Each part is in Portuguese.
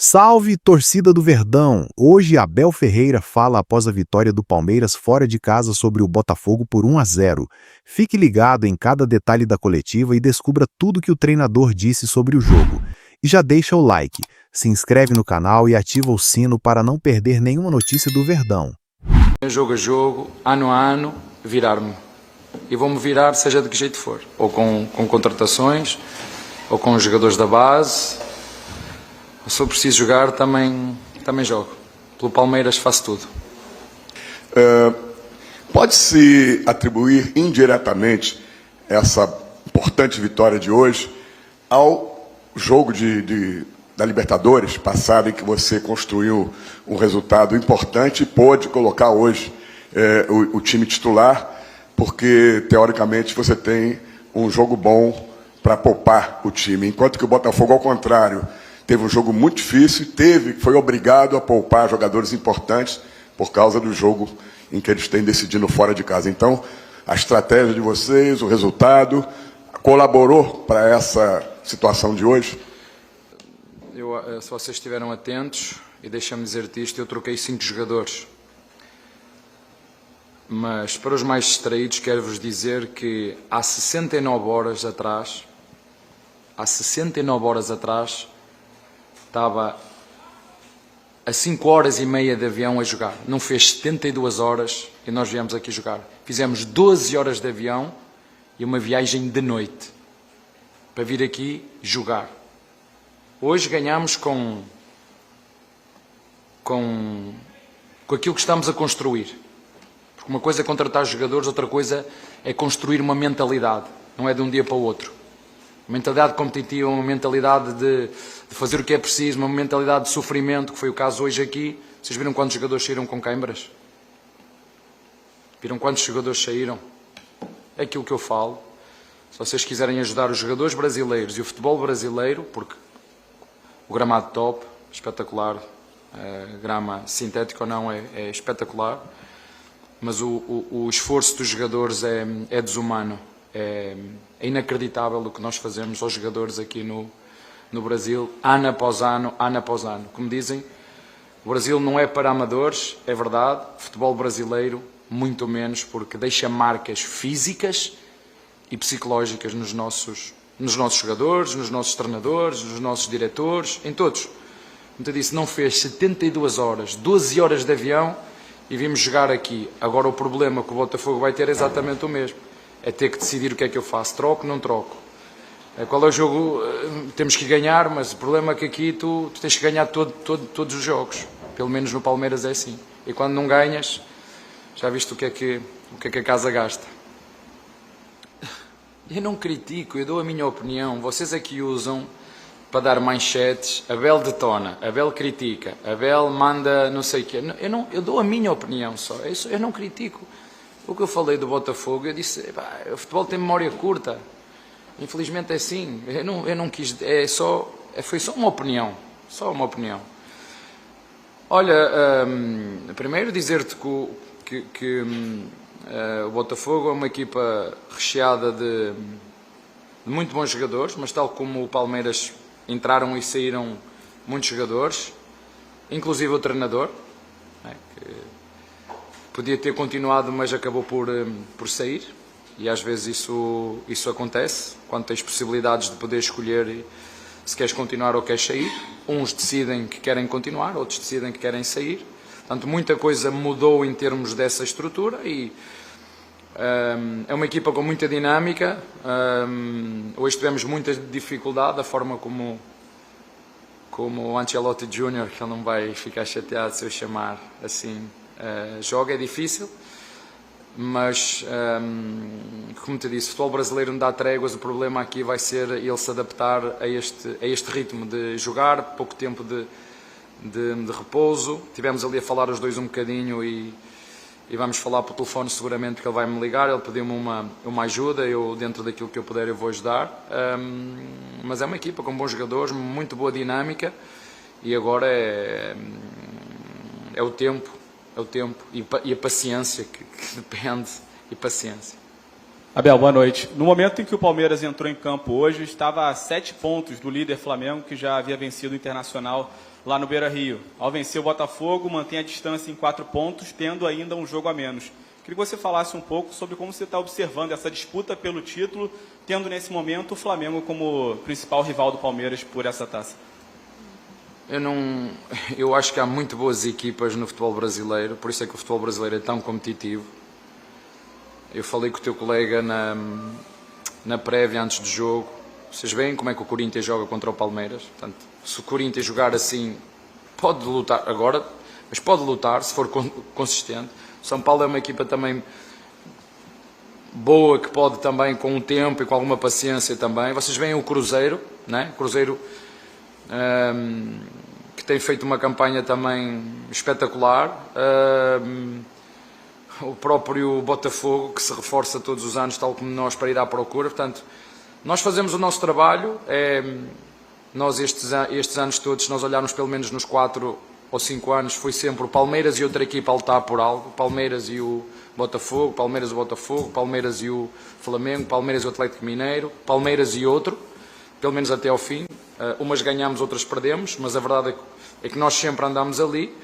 Salve, torcida do Verdão! Hoje Abel Ferreira fala após a vitória do Palmeiras fora de casa sobre o Botafogo por 1-0. Fique ligado em cada detalhe da coletiva e descubra tudo que o treinador disse sobre o jogo. E já deixa o like, se inscreve no canal e ativa o sino para não perder nenhuma notícia do Verdão. Jogo a jogo, ano a ano, virar-me. E vou-me virar seja de que jeito for. Ou com contratações, ou com os jogadores da base. Se for preciso jogar, também jogo. Pelo Palmeiras faço tudo. Pode-se atribuir indiretamente essa importante vitória de hoje ao jogo da Libertadores passada, em que você construiu um resultado importante e pôde colocar hoje o time titular, porque, teoricamente, você tem um jogo bom para poupar o time. Enquanto que o Botafogo, ao contrário, teve um jogo muito difícil, foi obrigado a poupar jogadores importantes por causa do jogo em que eles têm decidido fora de casa. Então, a estratégia de vocês, o resultado, colaborou para essa situação de hoje? Se vocês estiveram atentos, e deixa-me dizer-te isto, eu troquei 5 jogadores. Mas, para os mais distraídos, quero-vos dizer que há 69 horas atrás, estava a 5 horas e meia de avião a jogar. Não fez 72 horas e nós viemos aqui jogar. Fizemos 12 horas de avião e uma viagem de noite para vir aqui jogar. Hoje ganhamos com aquilo que estamos a construir. Porque uma coisa é contratar jogadores, outra coisa é construir uma mentalidade. Não é de um dia para o outro. Uma mentalidade competitiva, uma mentalidade de fazer o que é preciso, uma mentalidade de sofrimento, que foi o caso hoje aqui. Vocês viram quantos jogadores saíram com câimbras? Viram quantos jogadores saíram? É aquilo que eu falo. Se vocês quiserem ajudar os jogadores brasileiros e o futebol brasileiro, porque o gramado top, espetacular, grama sintética ou não, é espetacular, mas o esforço dos jogadores é desumano. É inacreditável o que nós fazemos aos jogadores aqui no Brasil, ano após ano. Como dizem, o Brasil não é para amadores, é verdade. O futebol brasileiro, muito menos, porque deixa marcas físicas e psicológicas nos nossos jogadores, nos nossos treinadores, nos nossos diretores, em todos. Como eu disse, não fez 72 horas, 12 horas de avião e vimos jogar aqui. Agora o problema que o Botafogo vai ter é exatamente o mesmo. É ter que decidir o que é que eu faço. Troco, não troco. Qual é o jogo? Temos que ganhar, mas o problema é que aqui tu tens que ganhar todos os jogos. Pelo menos no Palmeiras é assim. E quando não ganhas, já viste o que é que a casa gasta. Eu não critico, eu dou a minha opinião. Vocês aqui usam para dar manchetes. Abel detona, Abel critica, Abel manda não sei o quê. Eu dou a minha opinião só. Eu não critico. O que eu falei do Botafogo, eu disse, o futebol tem memória curta. Infelizmente é assim. Eu não quis, foi só uma opinião. Só uma opinião. Olha, primeiro dizer-te que o Botafogo é uma equipa recheada de muito bons jogadores, mas tal como o Palmeiras entraram e saíram muitos jogadores, inclusive o treinador, que podia ter continuado, mas acabou por sair, e às vezes isso acontece, quando tens possibilidades de poder escolher se queres continuar ou queres sair. Uns decidem que querem continuar, outros decidem que querem sair. Portanto, muita coisa mudou em termos dessa estrutura e é uma equipa com muita dinâmica. Hoje tivemos muita dificuldade, da forma como o Ancelotti Júnior, que ele não vai ficar chateado se eu chamar assim, joga, é difícil, mas como te disse, o futebol brasileiro não dá tréguas. O problema aqui vai ser ele se adaptar a este ritmo de jogar, pouco tempo de repouso. Tivemos ali a falar os dois um bocadinho e vamos falar por telefone seguramente, porque ele vai me ligar. Ele pediu-me uma ajuda, eu dentro daquilo que eu puder eu vou ajudar, mas é uma equipa com bons jogadores, muito boa dinâmica, e agora é o tempo e a paciência que depende, e paciência. Abel, boa noite. No momento em que o Palmeiras entrou em campo hoje, estava a 7 pontos do líder Flamengo, que já havia vencido o Internacional lá no Beira-Rio. Ao vencer o Botafogo, mantém a distância em 4 pontos, tendo ainda um jogo a menos. Queria que você falasse um pouco sobre como você está observando essa disputa pelo título, tendo nesse momento o Flamengo como principal rival do Palmeiras por essa taça. Eu acho que há muito boas equipas no futebol brasileiro, por isso é que o futebol brasileiro é tão competitivo. Eu falei com o teu colega na prévia, antes do jogo. Vocês veem como é que o Corinthians joga contra o Palmeiras. Portanto, se o Corinthians jogar assim, pode lutar agora, mas pode lutar se for consistente. O São Paulo é uma equipa também boa, que pode também, com o tempo e com alguma paciência também. Vocês veem o Cruzeiro, né? O Cruzeiro que tem feito uma campanha também espetacular. O próprio Botafogo, que se reforça todos os anos, tal como nós, para ir à procura. Portanto, nós fazemos o nosso trabalho. Nós, estes anos todos, se nós olharmos pelo menos nos 4 ou 5 anos, foi sempre o Palmeiras e outra equipa a lutar por algo. Palmeiras e o Botafogo, Palmeiras e o Botafogo, Palmeiras e o Flamengo, Palmeiras e o Atlético Mineiro, Palmeiras e outro, pelo menos até ao fim. Umas ganhamos, outras perdemos, mas a verdade é que nós sempre andamos ali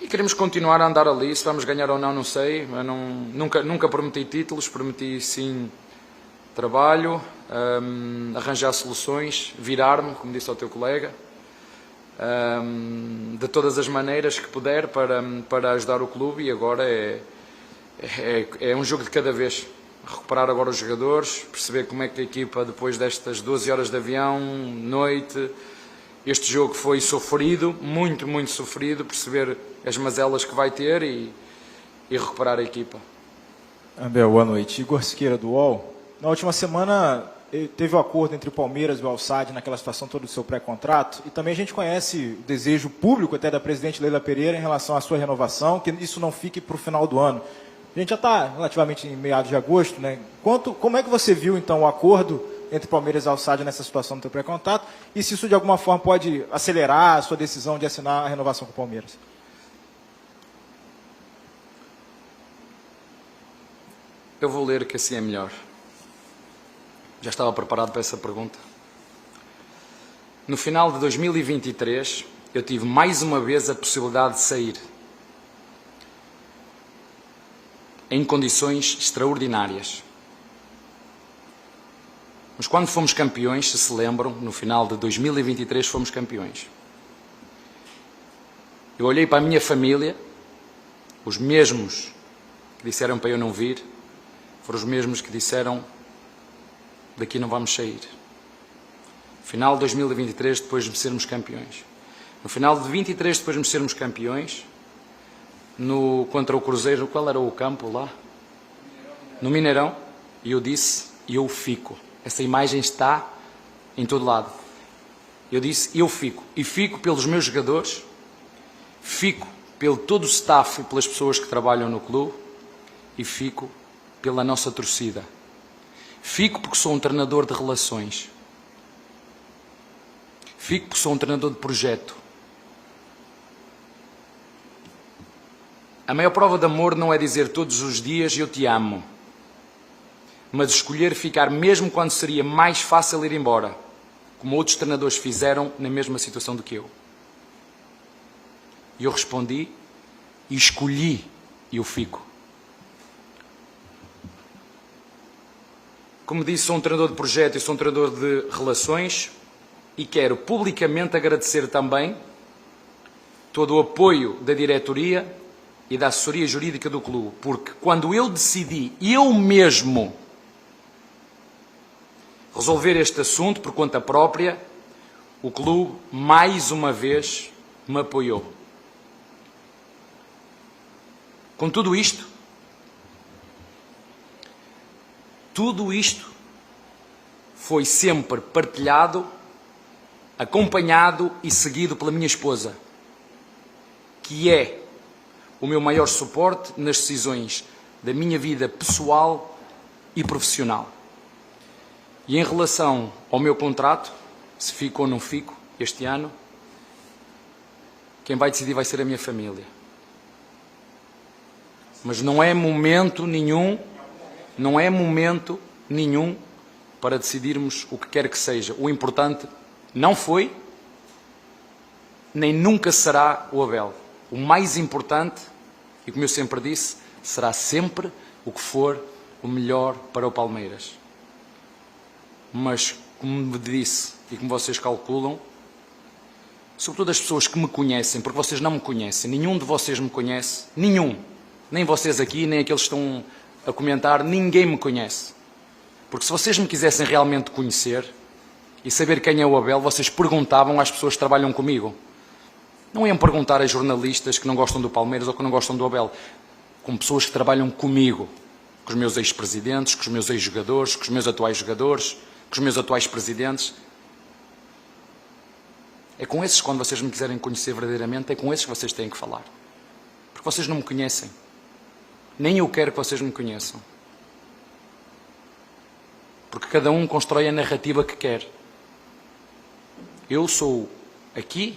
e queremos continuar a andar ali. Se vamos ganhar ou não sei. Eu nunca prometi títulos, prometi sim trabalho, arranjar soluções, virar-me, como disse ao teu colega, de todas as maneiras que puder para ajudar o clube. E agora é um jogo de cada vez. Recuperar agora os jogadores, perceber como é que a equipa, depois destas 12 horas de avião, noite, este jogo foi sofrido, muito, muito sofrido, perceber as mazelas que vai ter e recuperar a equipa. Abel, boa noite. Igor Siqueira, do UOL. Na última semana teve o acordo entre o Palmeiras e o Al-Sadd naquela situação toda do seu pré-contrato, e também a gente conhece o desejo público até da presidente Leila Pereira em relação à sua renovação, que isso não fique para o final do ano. A gente já está relativamente em meados de agosto, né? Como é que você viu, então, o acordo entre Palmeiras e Al-Sadd nessa situação do teu pré-contrato, e se isso de alguma forma pode acelerar a sua decisão de assinar a renovação com o Palmeiras? Eu vou ler, que assim é melhor. Já estava preparado para essa pergunta. No final de 2023, eu tive mais uma vez a possibilidade de sair em condições extraordinárias. Mas quando fomos campeões, se lembram, no final de 2023 fomos campeões. Eu olhei para a minha família, os mesmos que disseram para eu não vir, foram os mesmos que disseram: daqui não vamos sair. Final de 2023, depois de sermos campeões. No final de 23, depois de sermos campeões, contra o Cruzeiro, qual era o campo lá? No Mineirão. E eu disse: eu fico. Essa imagem está em todo lado. Eu disse: eu fico. E fico pelos meus jogadores, fico pelo todo o staff e pelas pessoas que trabalham no clube, e fico pela nossa torcida. Fico porque sou um treinador de relações. Fico porque sou um treinador de projeto. A maior prova de amor não é dizer todos os dias eu te amo, mas escolher ficar mesmo quando seria mais fácil ir embora, como outros treinadores fizeram na mesma situação do que eu. E eu respondi e escolhi e eu fico. Como disse, sou um treinador de projeto e sou um treinador de relações, e quero publicamente agradecer também todo o apoio da diretoria e da assessoria jurídica do clube, porque quando eu decidi, eu mesmo, resolver este assunto por conta própria, o clube mais uma vez me apoiou. Com tudo isto foi sempre partilhado, acompanhado e seguido pela minha esposa, que é o meu maior suporte nas decisões da minha vida pessoal e profissional. E em relação ao meu contrato, se fico ou não fico este ano, quem vai decidir vai ser a minha família. Mas não é momento nenhum para decidirmos o que quer que seja. O importante não foi nem nunca será o Abel. O mais importante, e como eu sempre disse, será sempre o que for o melhor para o Palmeiras. Mas, como me disse e como vocês calculam, sobretudo as pessoas que me conhecem, porque vocês não me conhecem, nenhum de vocês me conhece, nenhum, nem vocês aqui, nem aqueles que estão a comentar, ninguém me conhece. Porque se vocês me quisessem realmente conhecer e saber quem é o Abel, vocês perguntavam às pessoas que trabalham comigo. Não iam perguntar a jornalistas que não gostam do Palmeiras ou que não gostam do Abel, com pessoas que trabalham comigo, com os meus ex-presidentes, com os meus ex-jogadores, com os meus atuais jogadores, com os meus atuais presidentes. É com esses, quando vocês me quiserem conhecer verdadeiramente, é com esses que vocês têm que falar. Porque vocês não me conhecem. Nem eu quero que vocês me conheçam. Porque cada um constrói a narrativa que quer. Eu sou aqui,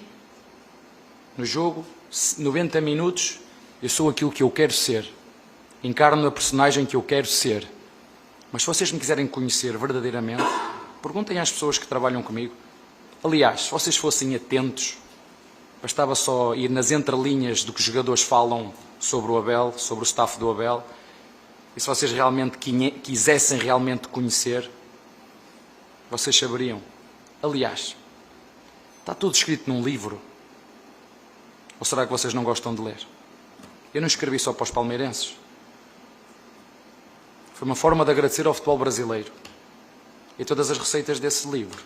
no jogo, 90 minutos, eu sou aquilo que eu quero ser. Encarno a personagem que eu quero ser. Mas se vocês me quiserem conhecer verdadeiramente, perguntem às pessoas que trabalham comigo. Aliás, se vocês fossem atentos, bastava só ir nas entrelinhas do que os jogadores falam sobre o Abel, sobre o staff do Abel, e se vocês realmente quisessem realmente conhecer, vocês saberiam. Aliás, está tudo escrito num livro. Ou será que vocês não gostam de ler? Eu não escrevi só para os palmeirenses. Foi uma forma de agradecer ao futebol brasileiro. E todas as receitas desse livro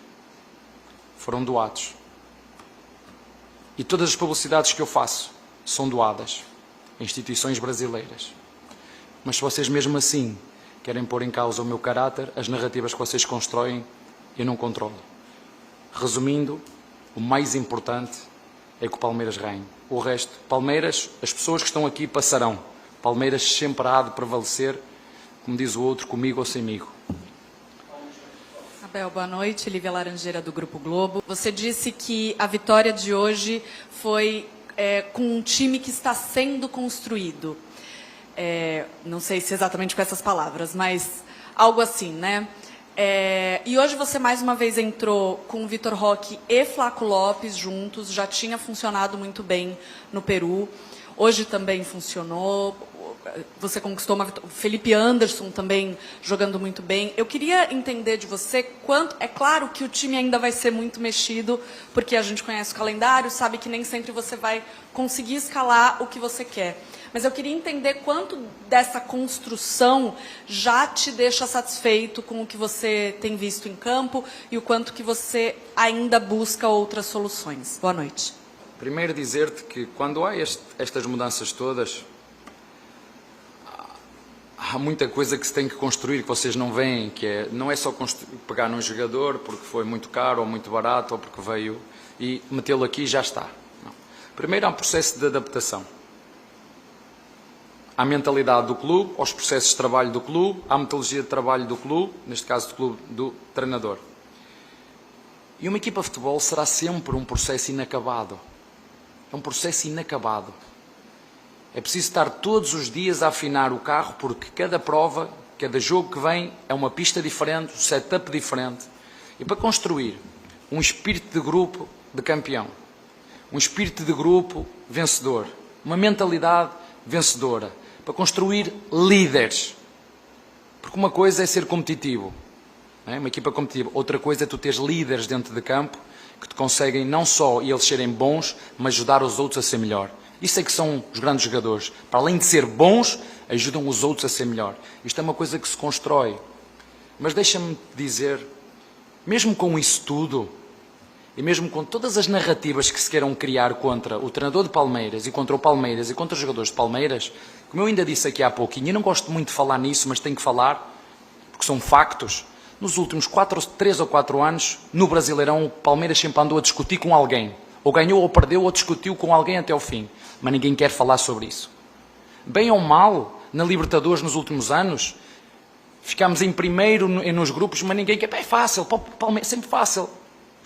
foram doados. E todas as publicidades que eu faço são doadas a instituições brasileiras. Mas se vocês mesmo assim querem pôr em causa o meu caráter, as narrativas que vocês constroem, eu não controlo. Resumindo, o mais importante é que o Palmeiras reine. O resto, Palmeiras, as pessoas que estão aqui passarão. Palmeiras sempre há de prevalecer, como diz o outro, comigo ou semigo. Abel, boa noite. Lívia Laranjeira, do Grupo Globo. Você disse que a vitória de hoje foi com um time que está sendo construído. Não sei se exatamente com essas palavras, mas algo assim, né? E hoje você mais uma vez entrou com o Vitor Roque e Flaco Lopes juntos, já tinha funcionado muito bem no Peru, hoje também funcionou, você conquistou uma vitória, o Felipe Anderson também jogando muito bem. Eu queria entender de você quanto, é claro que o time ainda vai ser muito mexido, porque a gente conhece o calendário, sabe que nem sempre você vai conseguir escalar o que você quer. Mas eu queria entender quanto dessa construção já te deixa satisfeito com o que você tem visto em campo e o quanto que você ainda busca outras soluções. Boa noite. Primeiro dizer-te que quando há estas mudanças todas, há muita coisa que se tem que construir que vocês não veem, que não é só pegar num jogador porque foi muito caro ou muito barato ou porque veio e metê-lo aqui e já está. Não. Primeiro há um processo de adaptação. À mentalidade do clube, aos processos de trabalho do clube, à metodologia de trabalho do clube, neste caso do clube do treinador. E uma equipa de futebol será sempre um processo inacabado. É um processo inacabado. É preciso estar todos os dias a afinar o carro, porque cada prova, cada jogo que vem é uma pista diferente, um setup diferente. E para construir um espírito de grupo de campeão, um espírito de grupo vencedor, uma mentalidade vencedora, para construir líderes. Porque uma coisa é ser competitivo, não é? Uma equipa competitiva. Outra coisa é tu teres líderes dentro de campo que te conseguem não só eles serem bons, mas ajudar os outros a ser melhor. Isso é que são os grandes jogadores. Para além de ser bons, ajudam os outros a ser melhor. Isto é uma coisa que se constrói. Mas deixa-me dizer, mesmo com isso tudo, e mesmo com todas as narrativas que se queiram criar contra o treinador de Palmeiras e contra o Palmeiras e contra os jogadores de Palmeiras, como eu ainda disse aqui há pouquinho, e não gosto muito de falar nisso, mas tenho que falar, porque são factos, nos últimos 3 ou 4 anos, no Brasileirão, o Palmeiras sempre andou a discutir com alguém. Ou ganhou ou perdeu ou discutiu com alguém até ao fim. Mas ninguém quer falar sobre isso. Bem ou mal, na Libertadores nos últimos anos, ficámos em primeiro nos grupos, mas ninguém quer. É fácil, Palmeiras, sempre fácil.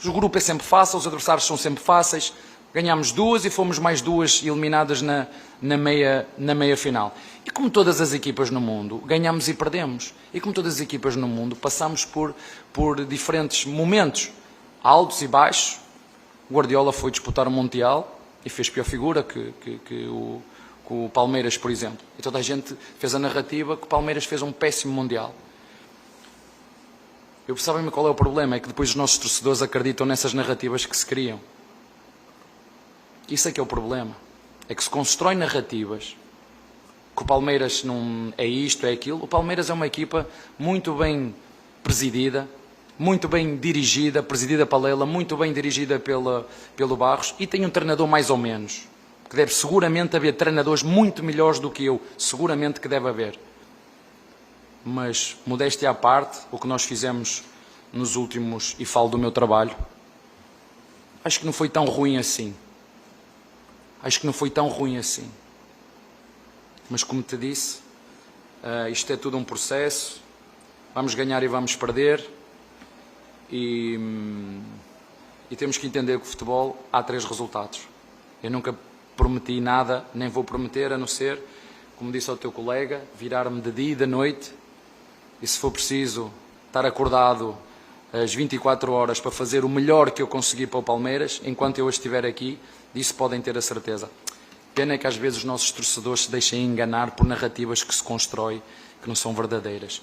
O grupo é sempre fácil, os adversários são sempre fáceis. Ganhámos 2 e fomos mais 2 eliminadas na meia final. E como todas as equipas no mundo, ganhamos e perdemos. E como todas as equipas no mundo, passamos por diferentes momentos, altos e baixos. O Guardiola foi disputar o Mundial e fez pior figura que o Palmeiras, por exemplo. E toda a gente fez a narrativa que o Palmeiras fez um péssimo Mundial. Sabem-me qual é o problema? É que depois os nossos torcedores acreditam nessas narrativas que se criam. Isso é que é o problema. É que se constrói narrativas que o Palmeiras não é isto, é aquilo. O Palmeiras é uma equipa muito bem presidida, muito bem dirigida, presidida pela Leila, muito bem dirigida pelo Barros, e tem um treinador mais ou menos, que deve seguramente haver treinadores muito melhores do que eu, seguramente que deve haver. Mas, modéstia à parte, o que nós fizemos nos últimos, e falo do meu trabalho, acho que não foi tão ruim assim. Acho que não foi tão ruim assim. Mas, como te disse, isto é tudo um processo. Vamos ganhar e vamos perder. E temos que entender que o futebol há 3 resultados. Eu nunca prometi nada, nem vou prometer, a não ser, como disse ao teu colega, virar-me de dia e de noite. E se for preciso estar acordado as 24 horas para fazer o melhor que eu consegui para o Palmeiras, enquanto eu estiver aqui, disso podem ter a certeza. Pena é que às vezes os nossos torcedores se deixem enganar por narrativas que se constroem, que não são verdadeiras.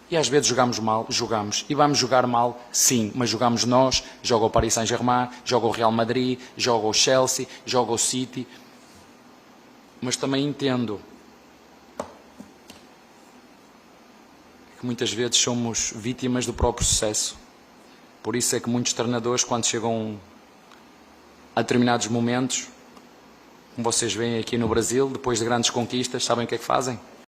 E às vezes jogamos mal, jogamos. E vamos jogar mal, sim, mas jogamos nós, joga o Paris Saint-Germain, joga o Real Madrid, joga o Chelsea, joga o City. Mas também entendo que muitas vezes somos vítimas do próprio sucesso. Por isso é que muitos treinadores, quando chegam a determinados momentos, como vocês veem aqui no Brasil, depois de grandes conquistas, sabem o que é que fazem?